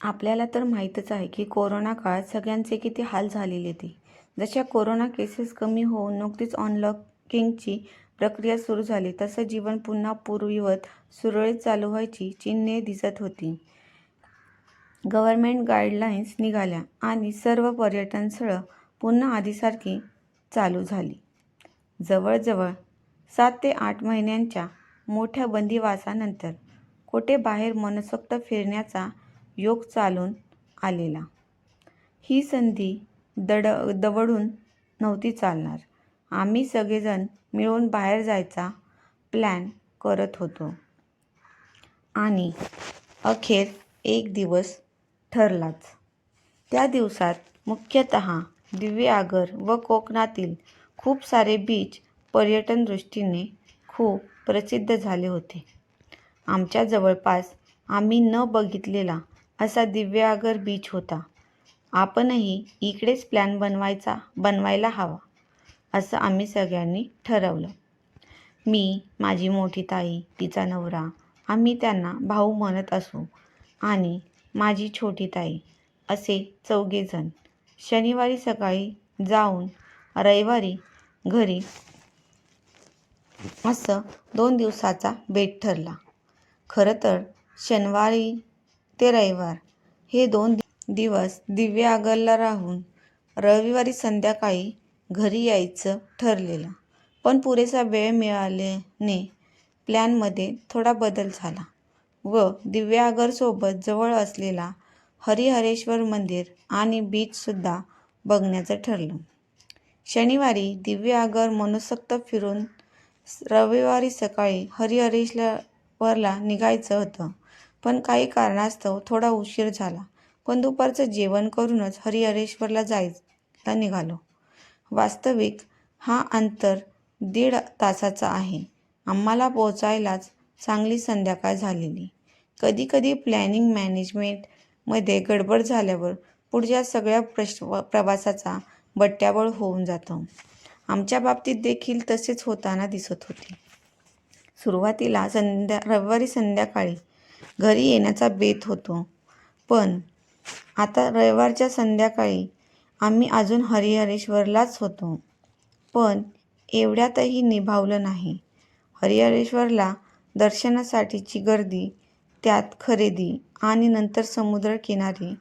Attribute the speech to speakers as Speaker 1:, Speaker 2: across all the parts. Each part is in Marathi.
Speaker 1: आपल्याला तर माहीतच आहे की कोरोना काळात सगळ्यांचे किती हाल झालेले ते. जशा कोरोना केसेस कमी होऊन नुकतीच अनलॉकिंगची प्रक्रिया सुरू झाली तसं जीवन पुन्हा पूर्वीवत सुरळीत चालू व्हायची चिन्हे दिसत होती. गव्हर्नमेंट गाईडलाईन्स निघाल्या आणि सर्व पर्यटन स्थळं पुन्हा आधीसारखी चालू झाली. जवळजवळ 7 ते 8 महिन्यांच्या मोठ्या बंदिवासानंतर कुठे बाहेर मनसोक्त फिरण्याचा योग चालून आलेला. ही संधी दवडून नव्हती चालणार. आम्ही सगळेजण मिळून बाहेर जायचा प्लॅन करत होतो आणि अखेर एक दिवस ठरलाच. त्या दिवसात मुख्यतः दिव्यागर व कोकणातील खूप सारे बीच पर्यटन दृष्टीने खूप प्रसिद्ध झाले होते. आमच्या जवळपास आम्ही न बघितलेला असा दिव्यागर बीच होता. आपणही इकडेच प्लॅन बनवायला हवा असं आम्ही सगळ्यांनी ठरवलं. मी, माझी मोठी ताई, तिचा नवरा, आम्ही त्यांना भाऊ म्हणत असू, आणि माझी छोटी ताई असे 4घे जण शनिवारी सकाळी जाऊन रविवारी घरी असं 2 दिवसाचा बेत ठरला. खरं तर शनिवारी ते रविवार हे 2 दिवस दिव्यागरला राहून रविवारी संध्याकाळी घरी यायचं ठरलेलं. पण पुरेसा वेळ मिळाल्याने प्लॅनमध्ये थोडा बदल झाला व दिव्यागरसोबत जवळ असलेला हरिहरेश्वर मंदिर आणि बीचसुद्धा बघण्याचं ठरलं. शनिवारी दिव्यागर मनसोक्त फिरून रविवारी सकाळी हरिहरेश्वरला निघायचं होतं. पण काही कारणास्तव थोडा उशीर झाला. पण दुपारचं जेवण करूनच हरिहरेश्वरला जायला निघालो. वास्तविक हा अंतर 1.5 तासाचा आहे. आम्हाला पोहोचायलाच चांगली संध्याकाळ झालेली. कधी कधी प्लॅनिंग मॅनेजमेंटमध्ये गडबड झाल्यावर पुढच्या सगळ्या प्रवासाचा बट्ट्याबोळ होऊन जातो. आमच्या बाबतीत देखील तसेच होताना दिसत होते. सुरुवातीला रविवारी संध्याकाळी घरी येण्याचा बेत होतो. पण आता रविवारच्या संध्याकाळी आम्ही अजून हरिहरेश्वरलाच होतो. पण एवढ्यातही निभावलं नाही. हरिहरेश्वरला दर्शनासाठीची गर्दी, त्यात खरेदी आणि नंतर समुद्रकिनारी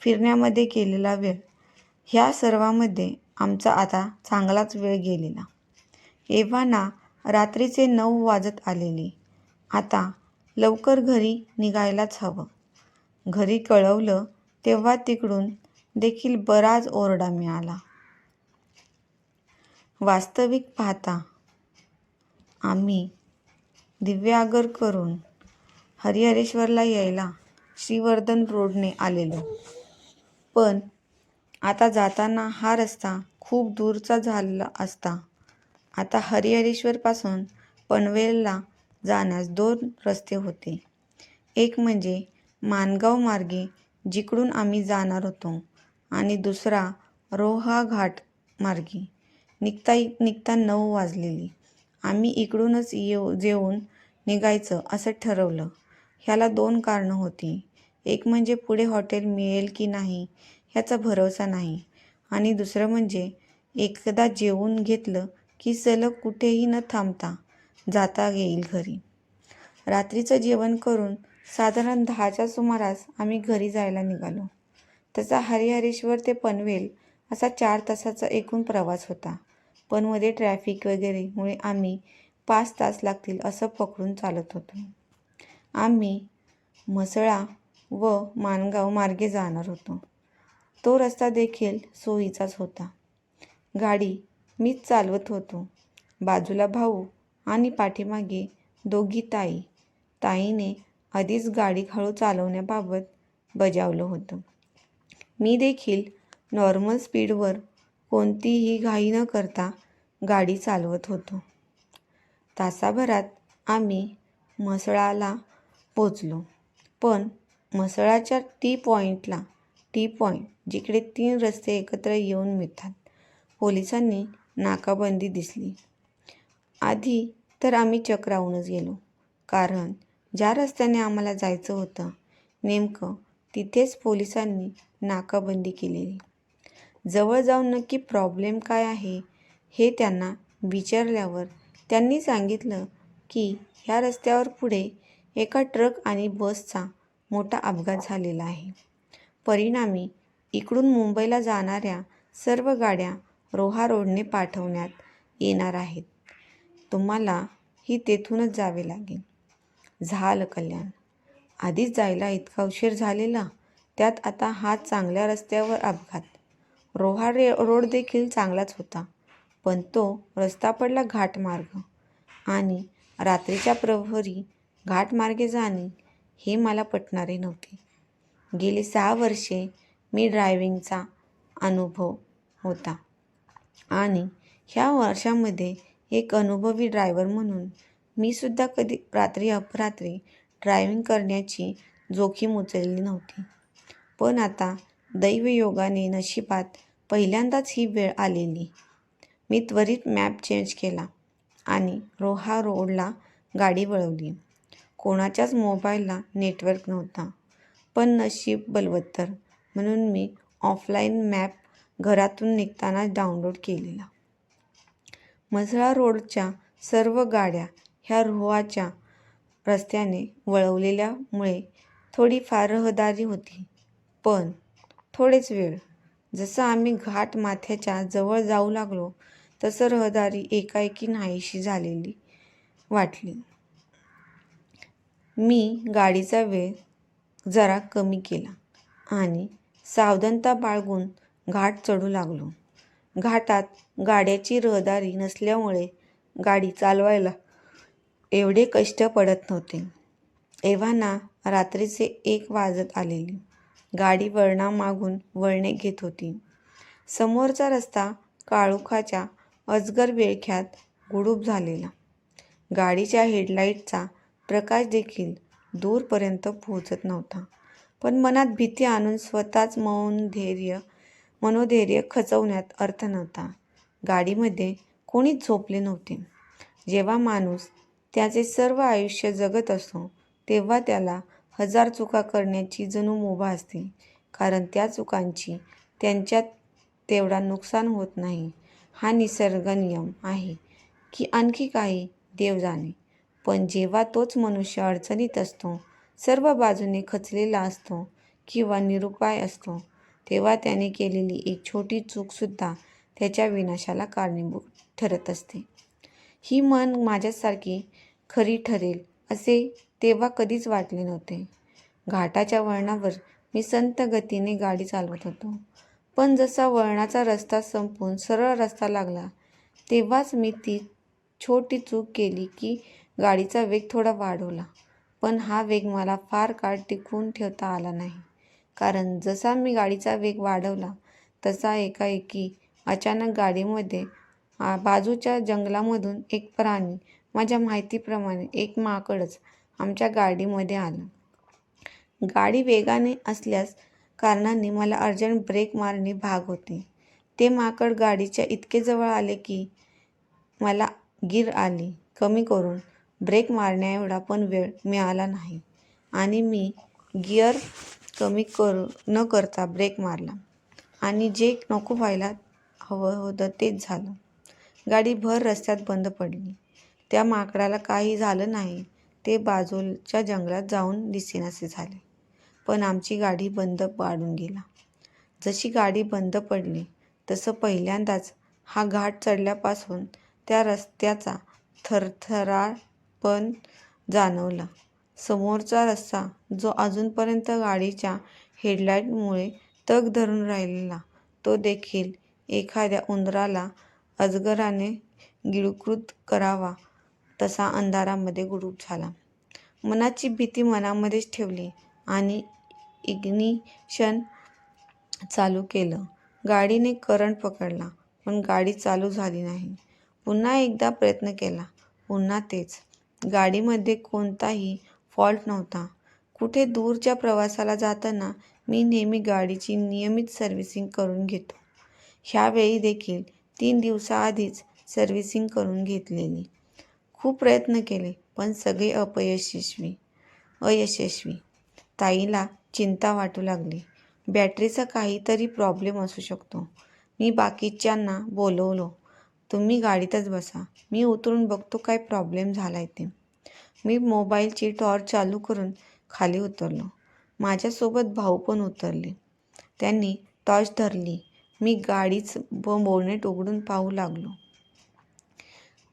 Speaker 1: फिरण्यामध्ये गेलेला वेळ, ह्या सर्वांमध्ये आमचा आता चांगलाच वेळ गेलेला. एव्हाना रात्रीचे 9 वाजत आलेले. आता लवकर घरी निघायलाच हवं. घरी कळवलं तेव्हा तिकडून देखील बराच ओरडा मिळाला. वास्तविक पाहता आम्ही दिव्यागर करून हरिहरेश्वरला यायला श्रीवर्धन रोडने आलेलो. पण आता जाताना हा रस्ता खूप दूरचा झाला असता. आता हरिहरेश्वरपासून पनवेलला जाण्यास 2 रस्ते होते. एक म्हणजे माणगाव मार्गे जिकडून आम्ही जाणार होतो आणि दुसरा रोहा घाट मार्गे. निघता 9 वाजलेली. आम्ही इकडूनच जेवून निघायचं असं ठरवलं. ह्याला 2 कारणं होती. एक म्हणजे पुढे हॉटेल मिळेल की नाही ह्याचा भरवसा नाही, आणि दुसरं म्हणजे एकदा जेवून घेतलं की सलग कुठेही न थांबता जाता येईल घरी. रात्रीचं जेवण करून साधारण 10च्या सुमारास आम्ही घरी जायला निघालो. तसा हरिहरेश्वर ते पनवेल असा 4 तासाचा एकूण प्रवास होता. पण मध्ये ट्रॅफिक वगैरे मुळे आम्ही 5 तास लागतील असं पकडून चालत होतो. आम्ही म्हसळा व माणगाव मार्गे जाणार होतो. तो रस्ता देखील सोयीचाच होता. गाडी मीच चालवत होतो. बाजूला भाऊ आणि पाठीमागे 2घी ताई. ताईने आधीच गाडी हळू चालवण्याबाबत बजावलं होतं. मी देखील नॉर्मल स्पीडवर कोणतीही घाई न करता गाडी चालवत होतो. तासाभरात आम्ही म्हसळाला पोचलो. पण म्हसळाच्या टी पॉईंट जिकडे 3 रस्ते एकत्र येऊन मिळतात, पोलिसांनी नाकाबंदी दिसली. आधी तर आम्ही चक्रावूनच गेलो. कारण ज्या रस्त्याने आम्हाला जायचं होतं नेमकं तिथेच पोलिसांनी नाकाबंदी केलेली. जवळ जाऊन नक्की प्रॉब्लेम काय आहे हे त्यांना विचारल्यावर त्यांनी सांगितलं की ह्या रस्त्यावर पुढे एका ट्रक आणि बसचा मोठा अपघात झालेला आहे. परिणामी इकडून मुंबईला जाणाऱ्या सर्व गाड्या रोहा रोडने पाठवण्यात येणार आहेत. तुम्हालाही तेथूनच जावे लागेल. झालं कल्याण. आधीच जायला इतका उशीर झालेला, त्यात आता हा चांगल्या रस्त्यावर अपघात. रोहा रोड देखील चांगलाच होता, पण तो रस्ता पडला घाटमार्ग आणि रात्रीच्या प्रहरी घाटमार्गे जाणे हे मला पटणारे नव्हते. गेली 6 वर्षे मी ड्रायव्हिंगचा अनुभव होता आणि ह्या वर्षामध्ये एक अनुभवी ड्रायव्हर म्हणून मी सुद्धा कधी रात्री अपरात्री ड्रायव्हिंग करण्याची जोखीम उचलली नव्हती. पण आता दैवयोगाने नशिबात पहिल्यांदाच ही वेळ आलेली. मी त्वरित मॅप चेंज केला आणि रोहा रोडला गाडी वळवली. कोणाच्याच मोबाईलला नेटवर्क नव्हता, पण नशीब बलवत्तर म्हणून मी ऑफलाईन मॅप घरातून निघताना डाउनलोड केलेला. मसळा रोडच्या सर्व गाड्या ह्या रोहाच्या रस्त्याने वळवलेल्यामुळे थोडीफार रहदारी होती, पण थोडेच वेळ. जसं आम्ही घाट माथ्याच्या जवळ जाऊ लागलो तसं रहदारी एकाएकी नाहीशी झालेली वाटली. मी गाडीचा वेग जरा कमी केला आणि सावधानता बाळगून घाट चढू लागलो. घाटात गाड्याची रहदारी नसल्यामुळे गाडी चालवायला एवढे कष्ट पडत नव्हते. एव्हाना रात्रीचे 1 वाजत आलेली. गाडी वळणामागून वळणे घेत होती. समोरचा रस्ता काळोखाच्या अजगर विळख्यात गुडूप झालेला. गाडीच्या हेडलाईटचा प्रकाश देखील दूरपर्यंत पोहोचत नव्हता. पण मनात भीती आणून स्वतःच मनोधैर्य खचवण्यात अर्थ नव्हता. गाडीमध्ये कोणीच झोपले नव्हते. जेव्हा माणूस त्याचे सर्व आयुष्य जगत असतो तेव्हा त्याला 1000 चुका करण्याची जणू मुभा असते, कारण त्या चुकांची त्यांच्यात तेवढा नुकसान होत नाही. हा निसर्ग नियम आहे की आणखी काही देव जाणे. पण जेव्हा तोच मनुष्य अडचणीत असतो, सर्व बाजूने खचलेला असतो किंवा निरुपाय असतो, तेव्हा त्याने केलेली एक छोटी चूकसुद्धा त्याच्या विनाशाला कारणीभूत ठरत असते. ही म्हण माझ्यासाठी खरी ठरेल असे तेव्हा कधीच वाटले नव्हते. घाटाच्या वळणावर मी संथ गतीने गाडी चालवत होतो, पण जसा वळणाचा रस्ता संपून सरळ रस्ता लागला तेव्हाच मी ती छोटी चूक केली की गाडीचा वेग थोडा वाढवला. पण हा वेग मला फार काळ टिकवून ठेवता आला नाही, कारण जसा मी गाडीचा वेग वाढवला तसा एकाएकी अचानक गाडीमध्ये बाजूच्या जंगलामधून एक प्राणी, माझ्या माहितीप्रमाणे एक माकडच आमच्या गाडीमध्ये आलं. गाडी वेगाने असल्यास कारणाने मला अर्जंट ब्रेक मारणे भाग होते. ते माकड गाडीच्या इतके जवळ आले की मला गीर आली कमी करून ब्रेक मारण्याएवढा पण वेळ मिळाला नाही आणि मी गिअर कमी न करता ब्रेक मारला आणि जे नको व्हायला हवं होतं तेच झालं. गाडी भर रस्त्यात बंद पडली. त्या माकडाला काही झालं नाही. ते बाजूच्या जंगलात जाऊन दिसेनासे झाले. पण आमची गाडी बंद पाडून गेला. जशी गाडी बंद पडली तसं पहिल्यांदाच हा घाट चढल्यापासून त्या रस्त्याचा थरथरापण जाणवला. समोरचा रस्ता जो अजूनपर्यंत गाडीच्या हेडलाईटमुळे तग धरून राहिलेला, तो देखील एखाद्या उंदराला अजगराने गिळंकृत करावा तसा अंधारामध्ये गुडूप झाला. मनाची भीती मनामध्येच ठेवली आणि इग्निशन चालू केलं. गाडीने करंट पकडला, पण गाडी चालू झाली नाही. पुन्हा एकदा प्रयत्न केला, पुन्हा तेच. गाडीमध्ये कोणताही फॉल्ट नव्हता. कुठे दूरच्या प्रवासाला जाताना मी नेहमी गाडीची नियमित सर्व्हिसिंग करून घेतो. ह्यावेळी देखील 3 दिवसाआधीच सर्व्हिसिंग करून घेतलेली. खूप प्रयत्न केले, पण सगळे अयशस्वी. ताईला चिंता वाटू लागली. बॅटरीचा काहीतरी प्रॉब्लेम असू शकतो. मी बाकीच्यांना बोलवलं. तुम्ही गाडीतच बसा. मी उतरून बघतो काय प्रॉब्लेम झालाय ते. मी मोबाईलची टॉर्च चालू करून खाली उतरलो. माझ्यासोबत भाऊ पण उतरले. त्यांनी टॉर्च धरली. मी गाडीच बोनेट उघडून पाहू लागलो.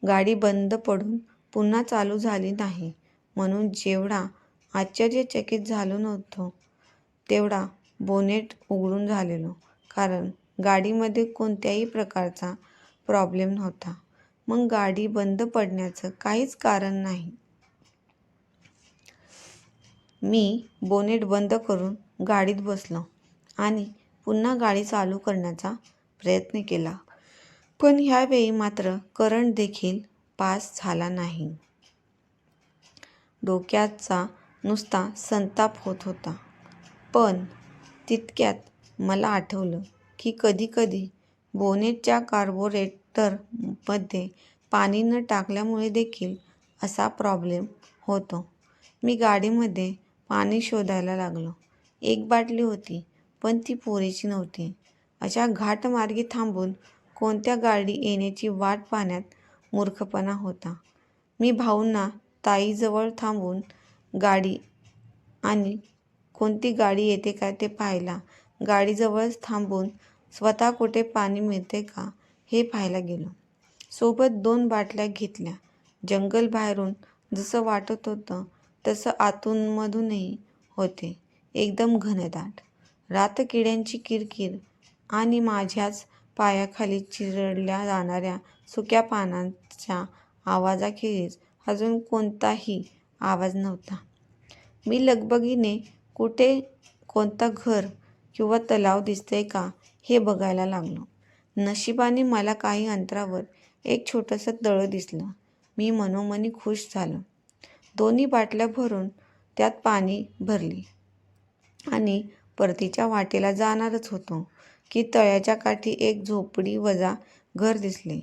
Speaker 1: गाडी बंद पडून पुन्हा चालू झाली नाही म्हणून जेवढा आश्चर्यचकित झालो नव्हतो तेवढा बोनेट उघडून झालेलो, कारण गाडीमध्ये कोणत्याही प्रकारचा प्रॉब्लेम नव्हता. मग गाडी बंद पडण्याचं काहीच कारण नाही. मी बोनेट बंद करून गाडीत बसलो आणि पुन्हा गाडी चालू करण्याचा प्रयत्न केला. पण ह्यावेळी मात्र करंट देखील पास झाला नाही. डोक्याचा नुसता संताप होत होता. पण तितक्यात मला आठवलं की कधीकधी बोनेटच्या कार्बोरेटरमध्ये पाणी न टाकल्यामुळे देखील असा प्रॉब्लेम होतो. मी गाडीमध्ये पाणी शोधायला लागलो. एक बाटली होती, पण ती पुरेशी नव्हती. अशा घाटमार्गी थांबून कोणत्या गाडी येण्याची वाट पाहण्यात मूर्खपणा होता. मी भाऊंना ताईजवळ थांबून गाडी आणि कोणती गाडी येते का ते पाहायला, गाडीजवळच थांबून स्वतः कुठे पाणी मिळते का हे पाहायला गेलो. सोबत 2 बाटल्या घेतल्या. जंगल बाहेरून जसं वाटत होतं तसं आतूनमधूनही होते. एकदम घनदाट. रातकिड्यांची किरकिर आणि माझ्याच पायाखाली चिरडल्या जाणाऱ्या सुक्या पानांच्या आवाजाखेरीज अजून कोणताही आवाज नव्हता. मी लगबगीने कुठे कोणता घर किंवा तलाव दिसतंय का हे बघायला लागलो. नशिबाने मला काही अंतरावर एक छोटंसं तळं दिसलं. मी मनोमनी खुश झालो. दोन्ही बाटल्या भरून त्यात पाणी भरले आणि परतीच्या वाटेला जाणारच होतो की तळ्याच्या काठी एक झोपडी वजा घर दिसले.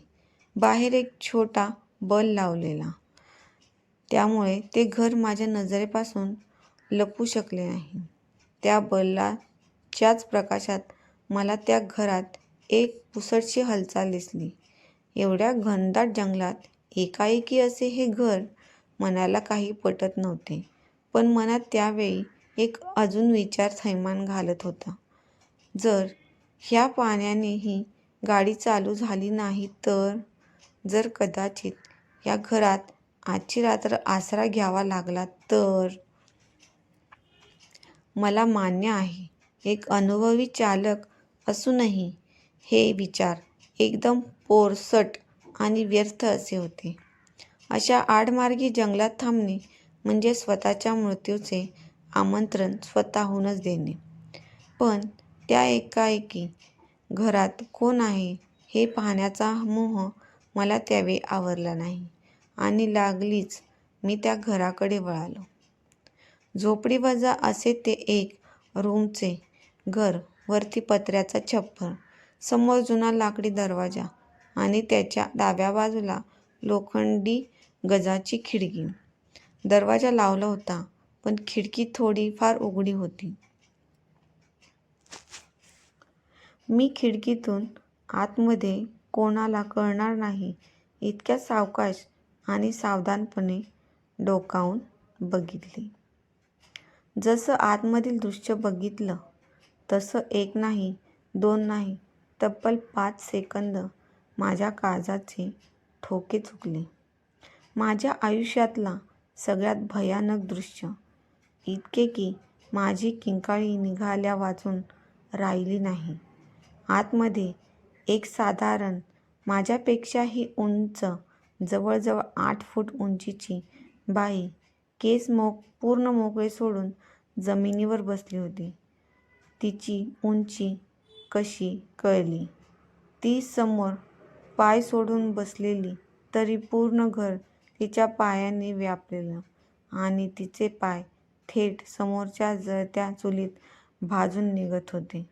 Speaker 1: बाहेर एक छोटा बल्ब लावलेला, त्यामुळे ते घर माझ्या नजरेपासून लपू शकले नाही. त्या बल्बाच्याच प्रकाशात मला त्या घरात एक पुसटशी हालचाल दिसली. एवढ्या घनदाट जंगलात एकाएकी असे हे घर मनाला काही पटत नव्हते. पण मनात त्यावेळी एक अजून विचार थैमान घालत होता. जर ह्या पाण्यानेही गाडी चालू झाली नाही तर, जर कदाचित या घरात आजची रात्र आसरा घ्यावा लागला तर. मला मान्य आहे, एक अनुभवी चालक असूनही हे विचार एकदम पोरसट आणि व्यर्थ असे होते. अशा आडमार्गी जंगलात थांबणे म्हणजे स्वतःच्या मृत्यूचे आमंत्रण स्वतःहूनच देणे. पण त्या एकाएकी घरात कोण आहे हे पाहण्याचा मोह मला त्यावेळी आवरला नाही आणि लागलीच मी त्या घराकडे वळालो. झोपडीवजा असे ते एक रूमचे घर. वरती पत्र्याचा छप्पर, समोर जुना लाकडी दरवाजा आणि त्याच्या डाव्या बाजूला लोखंडी गजाची खिडकी. दरवाजा लावला होता, पण खिडकी थोडी फार उघडी होती. मी खिडकीतून आतमध्ये कोणाला कळणार नाही इतक्या सावकाश आणि सावधानपणे डोकावून बघितले. जसं आतमधील दृश्य बघितलं तसं एक नाही, 2 नाही, तब्बल 5 सेकंद माझ्या काळजाचे ठोके चुकले. माझ्या आयुष्यातला सगळ्यात भयानक दृश्य. इतके की माझी किंकाळी निघाल्या वाचून राहिली नाही. आतमध्ये एक साधारण माझ्यापेक्षाही उंच, जवळजवळ 8 फूट उंचीची बाई केस पूर्ण मोकळे सोडून जमिनीवर बसली होती. तिची उंची कशी कळली? ती समोर पाय सोडून बसलेली तरी पूर्ण घर तिच्या पायांनी व्यापलेलं आणि तिचे पाय थेट समोरच्या जळत्या चुलीत भाजून निघत होते.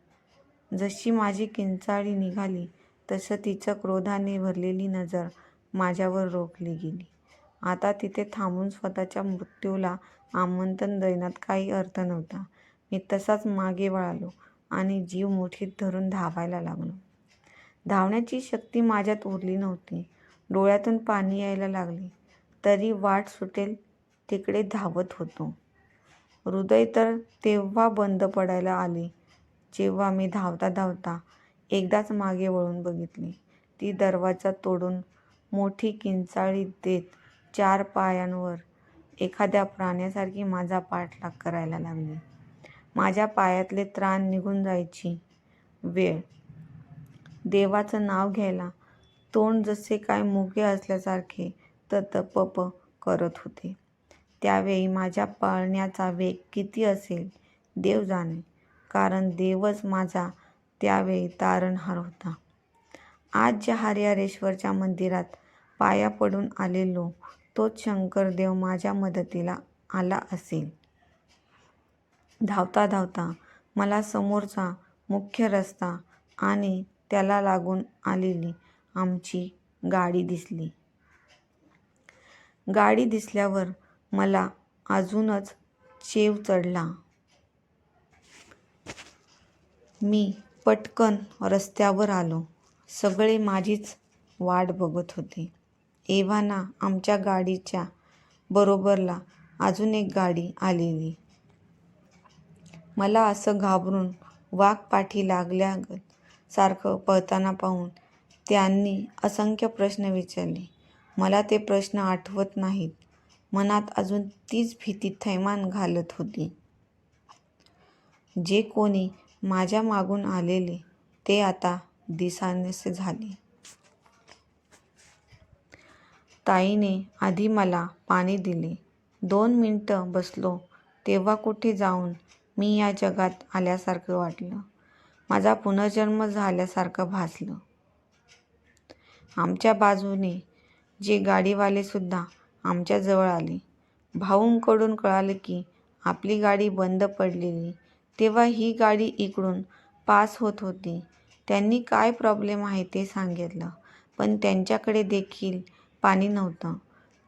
Speaker 1: जशी माझी किंचाळी निघाली तसं तिचं क्रोधाने भरलेली नजर माझ्यावर रोखली गेली. आता तिथे थांबून स्वतःच्या मृत्यूला आमंत्रण देण्यात काही अर्थ नव्हता. मी तसाच मागे वळालो आणि जीव मुठीत धरून धावायला लागलो. धावण्याची शक्ती माझ्यात उरली नव्हती. डोळ्यातून पाणी यायला लागले तरी वाट सुटेल तिकडे धावत होतो. हृदय तर तेव्हा बंद पडायला आले जेव्हा मी धावता धावता एकदाच मागे वळून बघितले. ती दरवाजा तोडून मोठी किंचाळी देत 4 पायांवर एखाद्या प्राण्यासारखी माझा पाठलाग करायला लागली. माझ्या पायातले त्राण निघून जायची वेळ. देवाचं नाव घ्यायला तोंड जसे काय मुके असल्यासारखे तपप करत होते. त्यावेळी माझ्या पळण्याचा वेग किती असेल देव जाणे, कारण देवच माझा त्यावेळी तारणहार होता. आज ज्या हरिहरेश्वरच्या मंदिरात पाया पडून आलेलो तोच शंकरदेव माझ्या मदतीला आला असेल. धावता धावता मला समोरचा मुख्य रस्ता आणि त्याला लागून आलेली आमची गाडी दिसली. गाडी दिसल्यावर मला अजूनच चेव चढला. मी पटकन रस्त्यावर आलो. सगळे माझीच वाट बघत होते. एव्हाना आमच्या गाडीच्या बरोबरला अजून एक गाडी आलेली. मला असं घाबरून वाघ पाठी लागल्यागत सारखं पळताना पाहून त्यांनी असंख्य प्रश्न विचारले. मला ते प्रश्न आठवत नाहीत. मनात अजून तीच भीती थैमान घालत होती. जे कोणी माझ्या मागून आलेले ते आता दिसेनासे झाले. ताईने आधी मला पाणी दिले. 2 मिनिटं बसलो तेव्हा कुठे जाऊन मी या जगात आल्यासारखं वाटलं. माझा पुनर्जन्म झाल्यासारखं भासलं. आमच्या बाजूने जे गाडीवालेसुद्धा आमच्या जवळ आले. भाऊंकडून कळालं की आपली गाडी बंद पडलेली तेव्हा ही गाडी इकडून पास होत होती. त्यांनी काय प्रॉब्लेम आहे ते सांगितलं, पण त्यांच्याकडे देखील पाणी नव्हतं.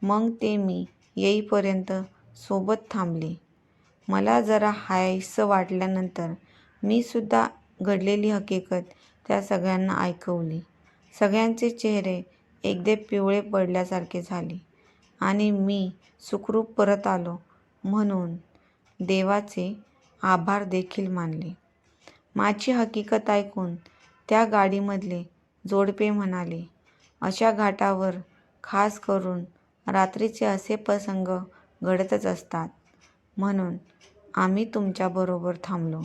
Speaker 1: मग ते मी येईपर्यंत सोबत थांबले. मला जरा हायसं वाटल्यानंतर मी सुद्धा घडलेली हकीकत त्या सगळ्यांना ऐकवली. सगळ्यांचे चेहरे एकदम पिवळे पडल्यासारखे झाले आणि मी सुखरूप परत आलो म्हणून देवाचे आभार देखील मानले. माझी हकीकत ऐकून त्या गाडीमधले जोडपे म्हणाले, अशा घाटावर खास करून रात्रीचे असे प्रसंग घडतच असतात म्हणून आम्ही तुमच्याबरोबर थांबलो.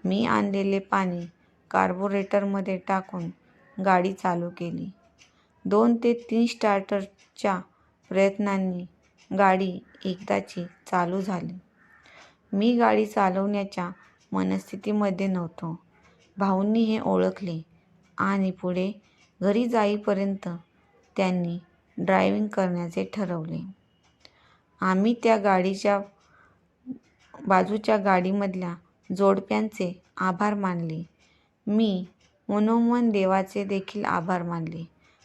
Speaker 1: मी आणलेले पाणी कार्बोरेटरमध्ये टाकून गाडी चालू केली. 2 ते 3 स्टार्टच्या प्रयत्नांनी गाडी एकदाची चालू झाली. मी गाडी चालवण्याच्या मनस्थितीमध्ये नव्हतो. भाऊंनी हे ओळखले आणि पुढे घरी जाईपर्यंत त्यांनी ड्रायव्हिंग करण्याचे ठरवले. आम्ही त्या गाडीच्या बाजूच्या गाडीमधल्या जोडप्यांचे आभार मानले. मी मनोमन देवाचे देखील आभार मानले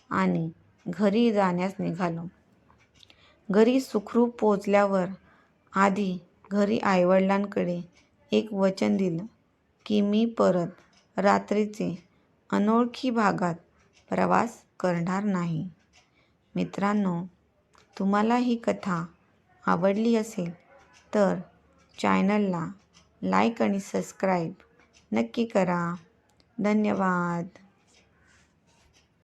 Speaker 1: आणि घरी जाण्यास निघालो. घरी सुखरूप पोचल्यावर आधी घरी आईवडिलांकडे एक वचन दिलं की मी परत रात्रीचे अनोळखी भागात प्रवास करणार नाही. मित्रांनो, तुम्हाला ही कथा आवडली असेल तर चॅनलला लाईक आणि सबस्क्राईब नक्की करा. धन्यवाद.